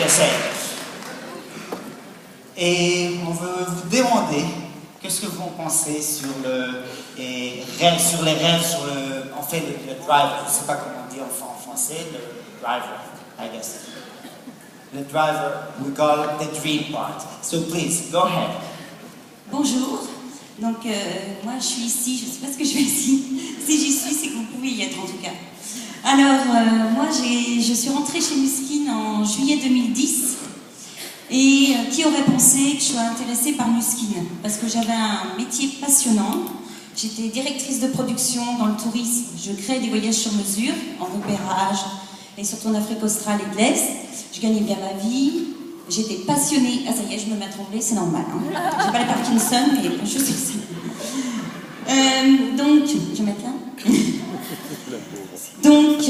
j'essaie. Et on veut vous demander qu'est-ce que vous pensez sur les rêves, en fait, le drive, je ne sais pas comment on dit en français, le driver, I guess. Le driver, we call it the dream part. So please, go ahead. Bonjour. Donc, moi, je suis ici, je ne sais pas ce que je fais ici. Si j'y suis, c'est que vous pouvez y être en tout cas. Alors, moi, je suis rentrée chez Nuskin en juillet 2010. Et qui aurait pensé que je sois intéressée par Nuskin? Parce que j'avais un métier passionnant. J'étais directrice de production dans le tourisme. Je créais des voyages sur mesure, en repérage, et surtout en Afrique australe et de l'Est. Je gagnais bien ma vie. J'étais passionnée. Ah, ça y est, je me mets à trembler, c'est normal. Hein. J'ai pas les Parkinson, mais je suis ça. Donc, je vais mettre là. Donc,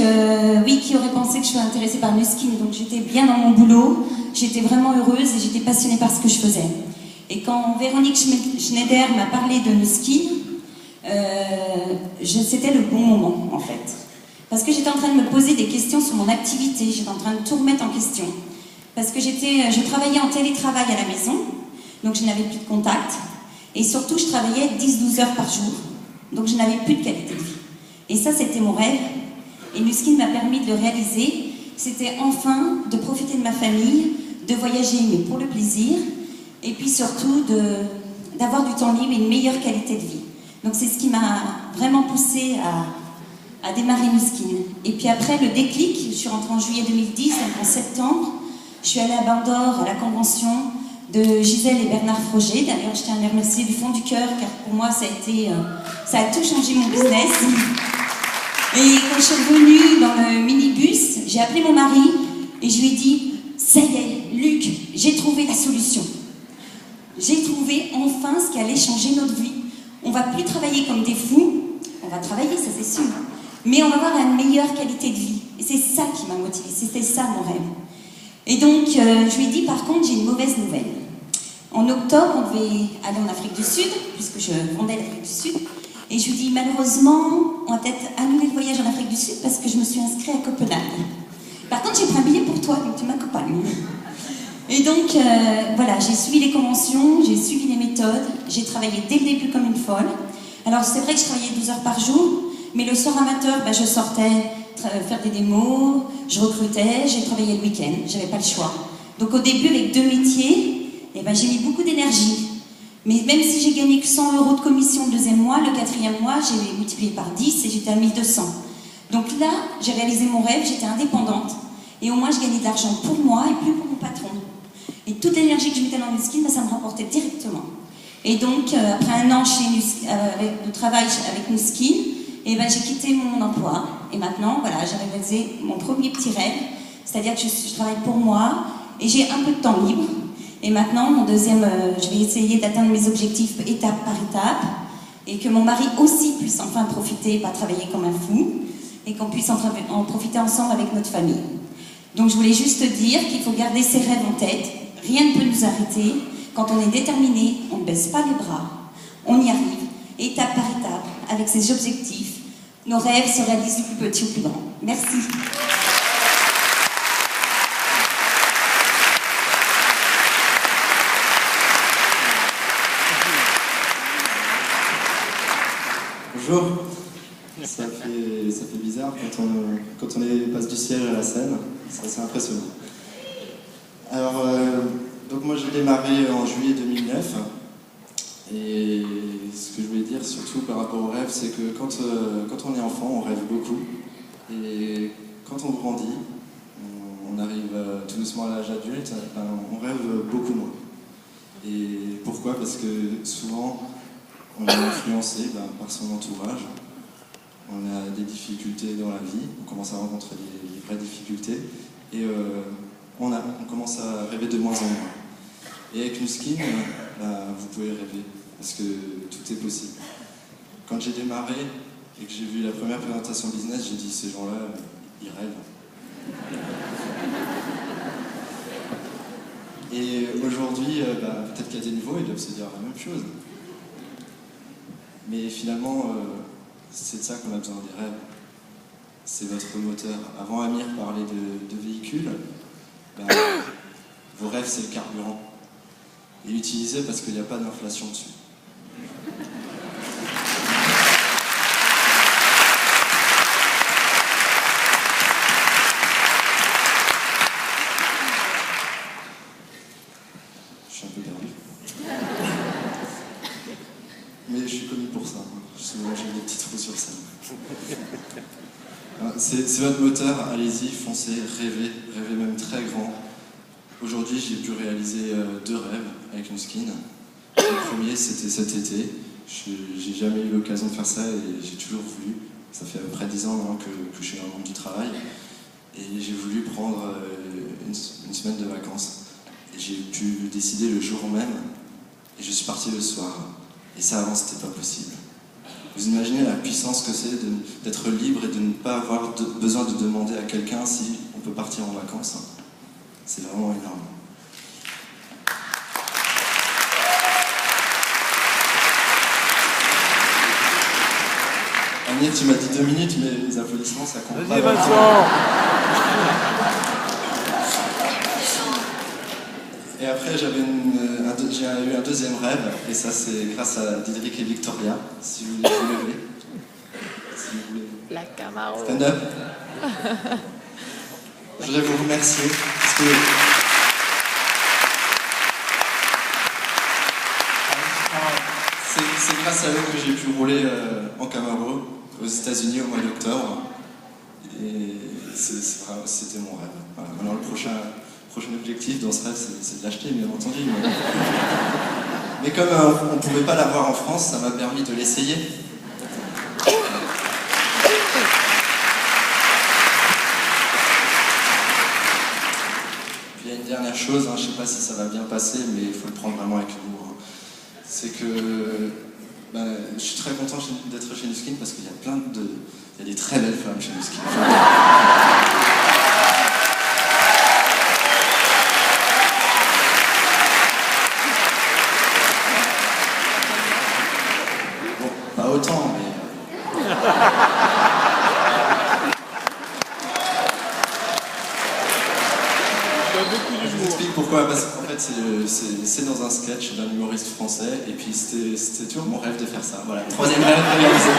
oui, qui aurait pensé que je sois intéressée par Nuskin? Donc, j'étais bien dans mon boulot, j'étais vraiment heureuse et j'étais passionnée par ce que je faisais. Et quand Véronique Schneider m'a parlé de Nuskin, c'était le bon moment, en fait. Parce que j'étais en train de me poser des questions sur mon activité, j'étais en train de tout remettre en question. Parce que je travaillais en télétravail à la maison, donc je n'avais plus de contact. Et surtout, je travaillais 10-12 heures par jour, donc je n'avais plus de qualité de vie. Et ça, c'était mon rêve. Et Nuskin m'a permis de le réaliser. C'était enfin de profiter de ma famille, de voyager, mais pour le plaisir. Et puis surtout, d'avoir du temps libre et une meilleure qualité de vie. Donc c'est ce qui m'a vraiment poussée à démarrer Nuskin. Et puis après, le déclic, je suis rentrée en juillet 2010, donc en septembre. Je suis allée à Bandor, à la convention de Gisèle et Bernard Froger. D'ailleurs, je tiens à les remercier du fond du cœur, car pour moi, ça a tout changé mon business. Et quand je suis revenue dans le minibus, j'ai appelé mon mari et je lui ai dit « Ça y est, Luc, j'ai trouvé la solution. J'ai trouvé enfin ce qui allait changer notre vie. On ne va plus travailler comme des fous, on va travailler, ça c'est sûr, mais on va avoir une meilleure qualité de vie. » Et c'est ça qui m'a motivée, c'était ça mon rêve. Et donc, je lui ai dit, par contre, j'ai une mauvaise nouvelle. En octobre, on devait aller en Afrique du Sud, puisque je vendais l'Afrique du Sud. Et je lui ai dit, malheureusement, on va peut-être annuler le voyage en Afrique du Sud parce que je me suis inscrite à Copenhague. Par contre, j'ai pris un billet pour toi, donc tu m'accompagnes. Et donc, voilà, j'ai suivi les conventions, j'ai suivi les méthodes, j'ai travaillé dès le début comme une folle. Alors, c'est vrai que je travaillais 12 heures par jour, mais le soir amateur, je sortais faire des démos, je recrutais, j'ai travaillé le week-end, j'avais pas le choix. Donc au début, avec 2 métiers, j'ai mis beaucoup d'énergie. Mais même si j'ai gagné que 100 € de commission le 2e mois, le 4e mois, j'ai multiplié par 10 et j'étais à 1200. Donc là, j'ai réalisé mon rêve, j'étais indépendante. Et au moins, je gagnais de l'argent pour moi et plus pour mon patron. Et toute l'énergie que je mettais dans Nuskin, ça me rapportait directement. Et donc, après un an de travail avec Nuskin, j'ai quitté mon emploi. Et maintenant, voilà, j'ai réalisé mon premier petit rêve. C'est-à-dire que je travaille pour moi et j'ai un peu de temps libre. Et maintenant, mon deuxième, je vais essayer d'atteindre mes objectifs étape par étape. Et que mon mari aussi puisse enfin profiter, pas travailler comme un fou. Et qu'on puisse en profiter ensemble avec notre famille. Donc je voulais juste dire qu'il faut garder ses rêves en tête. Rien ne peut nous arrêter. Quand on est déterminé, on ne baisse pas les bras. On y arrive, étape par étape, avec ses objectifs. Nos rêves se réalisent du plus petit au plus grand. Merci. Bonjour. Ça fait bizarre quand on passe du siège à la scène. C'est assez impressionnant. Alors, donc moi j'ai démarré en juillet 2009. Et ce que je voulais dire surtout par rapport au rêve, c'est que quand on est enfant, on rêve beaucoup. Et quand on grandit, on arrive tout doucement à l'âge adulte, on rêve beaucoup moins. Et pourquoi? Parce que souvent, on est influencé par son entourage. On a des difficultés dans la vie, on commence à rencontrer des vraies difficultés. Et on commence à rêver de moins en moins. Et avec Nuskin, vous pouvez rêver, parce que tout est possible. Quand j'ai démarré et que j'ai vu la première présentation business, j'ai dit, ces gens-là, ils rêvent. Et aujourd'hui, peut-être qu'il y a des nouveaux, ils doivent se dire la même chose. Mais finalement, c'est de ça qu'on a besoin, des rêves. C'est votre moteur. Avant, Amir parlait de véhicules. Vos rêves, c'est le carburant. Et utilisez parce qu'il n'y a pas d'inflation dessus. Je suis un peu perdu. Mais je suis connu pour ça. Souvent, j'ai des petits trous sur scène. C'est votre moteur, allez-y, foncez, rêvez, rêvez même très grand. Aujourd'hui, j'ai pu réaliser 2 rêves avec une skin. Le premier, c'était cet été. J'ai jamais eu l'occasion de faire ça et j'ai toujours voulu. Ça fait à peu près 10 ans maintenant que je suis dans le monde du travail. Et j'ai voulu prendre une semaine de vacances. Et j'ai pu décider le jour même. Et je suis parti le soir. Et ça, avant, c'était pas possible. Vous imaginez la puissance que c'est d'être libre et de ne pas avoir besoin de demander à quelqu'un si on peut partir en vacances. C'est vraiment énorme. Amir, tu m'as dit 2 minutes, mais les applaudissements, ça compte pas. Vas-y, Vincent. Et après, j'ai eu un deuxième rêve, et ça, c'est grâce à Didrik et Victoria, si vous voulez vous lever. Si vous voulez. La Camaro. Stand up. Je voudrais vous remercier, parce que c'est grâce à eux que j'ai pu rouler en Camaro aux États-Unis au mois d'octobre. Et c'était mon rêve. Voilà. Maintenant, le prochain objectif dans ce rêve, c'est de l'acheter, bien entendu. Mais comme on ne pouvait pas l'avoir en France, ça m'a permis de l'essayer. Puis il y a une dernière chose, je ne sais pas si ça va bien passer, mais il faut le prendre vraiment avec l'humour. C'est que je suis très content d'être chez Nuskin parce qu'il y a il y a des très belles femmes chez Nuskin. Bon, pas autant, mais... Je vous explique pourquoi, parce qu'en fait c'est dans un sketch d'un humoriste français et puis c'était toujours mon rêve de faire ça. Voilà, 3e rêve réalisé.